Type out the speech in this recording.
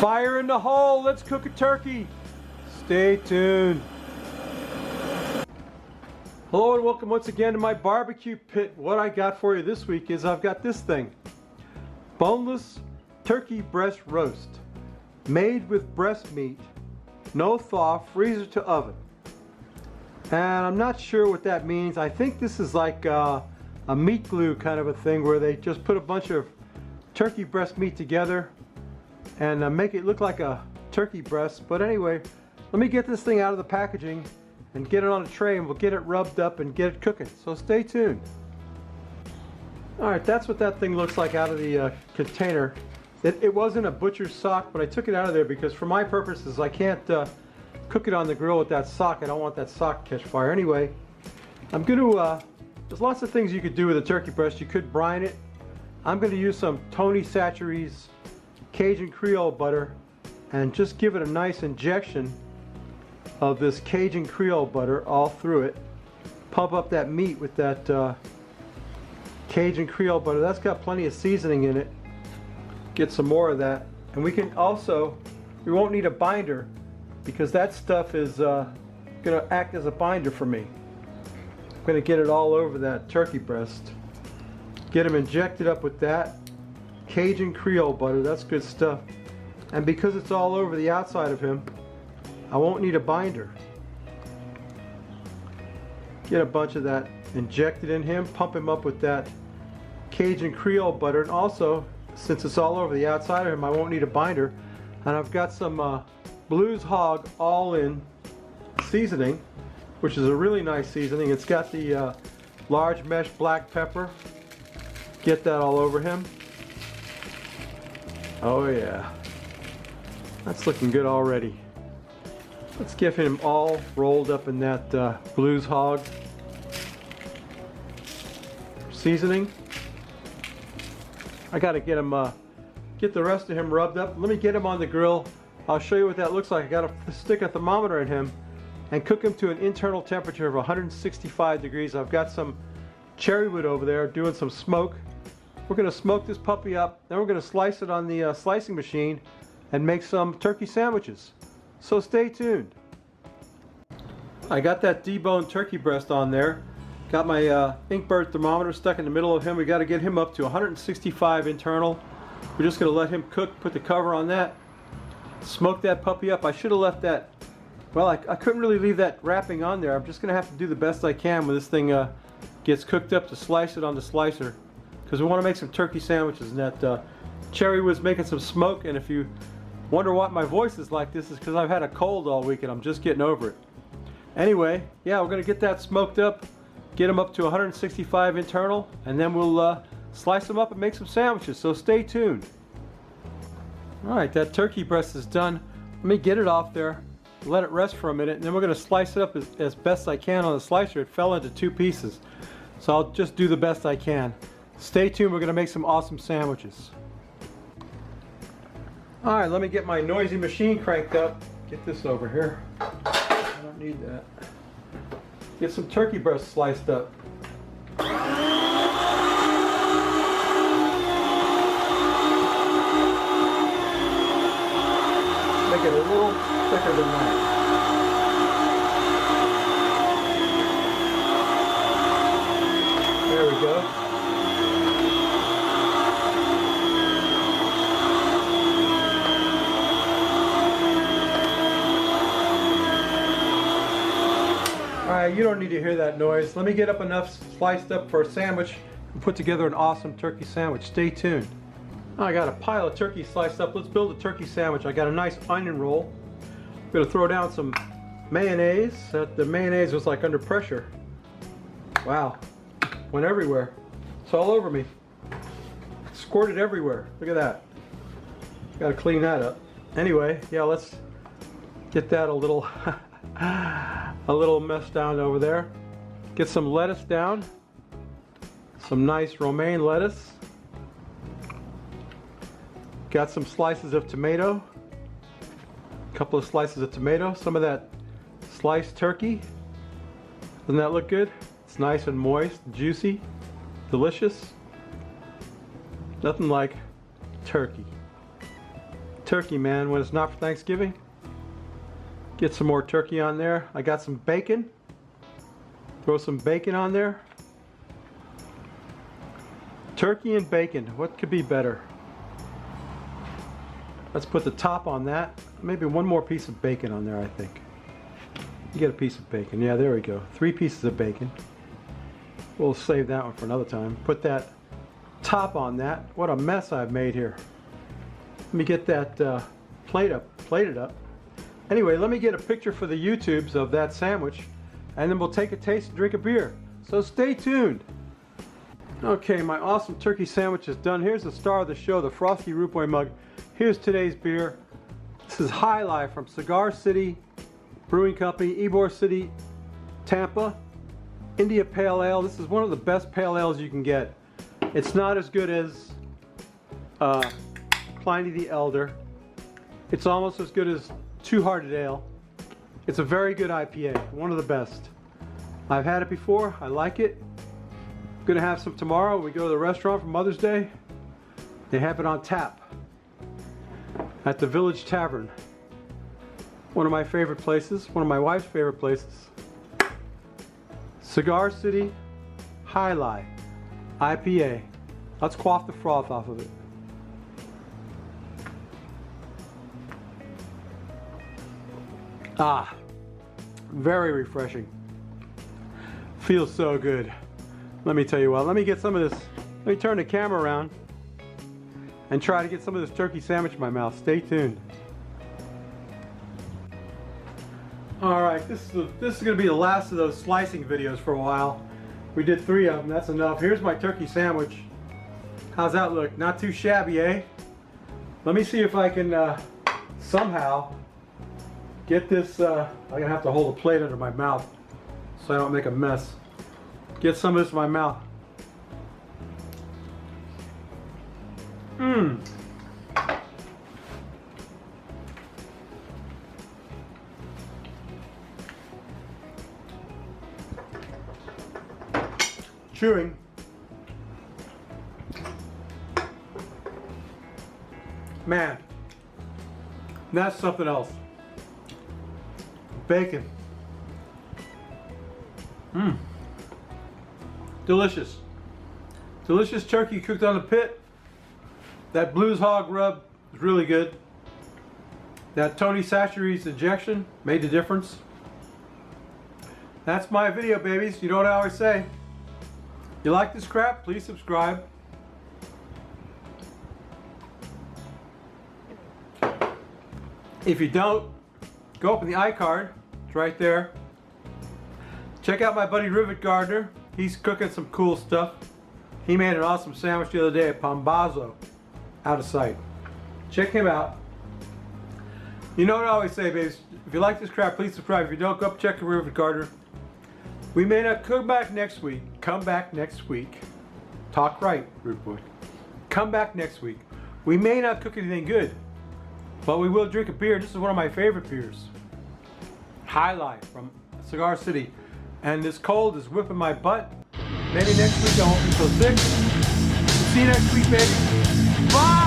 Fire in the hole, let's cook a turkey. Stay tuned. Hello and welcome once again to my barbecue pit. What I got for you this week is I've got this thing. Boneless turkey breast roast. Made with breast meat. No thaw, freezer to oven. And I'm not sure what that means. I think this is like a meat glue kind of a thing where they just put a bunch of turkey breast meat together and make it look like a turkey breast. But anyway, let me get this thing out of the packaging and get it on a tray, and we'll get it rubbed up and get it cooking. So stay tuned. Alright, that's what that thing looks like out of the container. It wasn't a butcher's sock, but I took it out of there because for my purposes I can't cook it on the grill with that sock. I don't want that sock to catch fire. Anyway, I'm going to, there's lots of things you could do with a turkey breast. You could brine it. I'm going to use some Tony Chachere's Cajun Creole butter and just give it a nice injection of this Cajun Creole butter all through it. Pump up that meat with that Cajun Creole butter. That's got plenty of seasoning in it. Get some more of that. And we can also, we won't need a binder because that stuff is going to act as a binder for me. I'm going to get it all over that turkey breast. Get them injected up with that Cajun Creole butter. That's good stuff. And because it's all over the outside of him, I won't need a binder. Get a bunch of that injected in him, pump him up with that Cajun Creole butter, and also, since it's all over the outside of him, I won't need a binder. And I've got some Blues Hog all-in seasoning, which is a really nice seasoning. It's got the large mesh black pepper. Get that all over him. Oh yeah, that's looking good already. Let's get him all rolled up in that Blues Hog seasoning. I got to get him, get the rest of him rubbed up. Let me get him on the grill. I'll show you what that looks like. I got to stick a thermometer in him and cook him to an internal temperature of 165 degrees. I've got some cherry wood over there doing some smoke. We're going to smoke this puppy up, then we're going to slice it on the slicing machine and make some turkey sandwiches. So stay tuned. I got that deboned turkey breast on there. Got my Inkbird thermometer stuck in the middle of him. We got to get him up to 165 internal. We're just going to let him cook, put the cover on that, smoke that puppy up. I should have left that, well, I couldn't really leave that wrapping on there. I'm just going to have to do the best I can when this thing gets cooked up to slice it on the slicer, because we want to make some turkey sandwiches. And that cherry was making some smoke, and if you wonder what my voice is like, this is because I've had a cold all week and I'm just getting over it. Anyway, yeah, we're going to get that smoked up, get them up to 165 internal, and then we'll slice them up and make some sandwiches. So stay tuned. Alright, that turkey breast is done. Let me get it off there, let it rest for a minute, and then we're going to slice it up as best I can on the slicer. It fell into 2 pieces. So I'll just do the best I can. Stay tuned, we're going to make some awesome sandwiches. Alright, let me get my noisy machine cranked up. Get this over here. I don't need that. Get some turkey breast sliced up. Make it a little thicker than that. There we go. Alright, you don't need to hear that noise. Let me get up enough sliced up for a sandwich and put together an awesome turkey sandwich. Stay tuned. I got a pile of turkey sliced up. Let's build a turkey sandwich. I got a nice onion roll. I'm going to throw down some mayonnaise. The mayonnaise was like under pressure. Wow. Went everywhere. It's all over me. Squirted everywhere. Look at that. Got to clean that up. Anyway, yeah, let's get that a little mess down over there. Get some lettuce down. Some nice romaine lettuce. Got some slices of tomato. A couple of slices of tomato. Some of that sliced turkey. Doesn't that look good? It's nice and moist, juicy, delicious. Nothing like turkey. Turkey, man, when it's not for Thanksgiving. Get some more turkey on there. I got some bacon. Throw some bacon on there. Turkey and bacon, what could be better? Let's put the top on that. Maybe one more piece of bacon on there, I think. You get a piece of bacon. Yeah, there we go. 3 pieces of bacon. We'll save that one for another time. Put that top on that. What a mess I've made here. Let me get that plated up. Anyway, let me get a picture for the YouTubes of that sandwich, and then we'll take a taste and drink a beer. So stay tuned. Okay, my awesome turkey sandwich is done. Here's the star of the show, the Frosty Root Boy mug. Here's today's beer. This is High Life from Cigar City Brewing Company, Ybor City, Tampa. India Pale Ale. This is one of the best pale ales you can get. It's not as good as Pliny the Elder. It's almost as good as Two Hearted Ale. It's a very good IPA, one of the best. I've had it before, I like it. I'm gonna have some tomorrow when we go to the restaurant for Mother's Day. They have it on tap at the Village Tavern. One of my favorite places, one of my wife's favorite places. Cigar City High Life IPA. Let's quaff the froth off of it. Ah, very refreshing. Feels so good. Let me tell you what, let me get some of this, let me turn the camera around and try to get some of this turkey sandwich in my mouth. Stay tuned. Alright, this is going to be the last of those slicing videos for a while. We did 3 of them, that's enough. Here's my turkey sandwich. How's that look? Not too shabby, eh? Let me see if I can somehow get this, I'm going to have to hold a plate under my mouth so I don't make a mess. Get some of this in my mouth. Mmm. Chewing. Man, that's something else. Bacon. Mmm. Delicious. Delicious turkey cooked on the pit. That Blues Hog rub is really good. That Tony Chachere's injection made the difference. That's my video, babies. You know what I always say. You like this crap? Please subscribe. If you don't, go up in the iCard. It's right there. Check out my buddy Rivet Gardner. He's cooking some cool stuff. He made an awesome sandwich the other day at Pambazo. Out of sight. Check him out. You know what I always say, babies. If you like this crap, please subscribe. If you don't, go up check Rivet Gardner. We may not come back next week. Come back next week. Talk right, Root Boy. Come back next week. We may not cook anything good, but we will drink a beer. This is one of my favorite beers. High Life from Cigar City. And this cold is whipping my butt. Maybe next week I won't be so sick. See you next week, baby. Bye!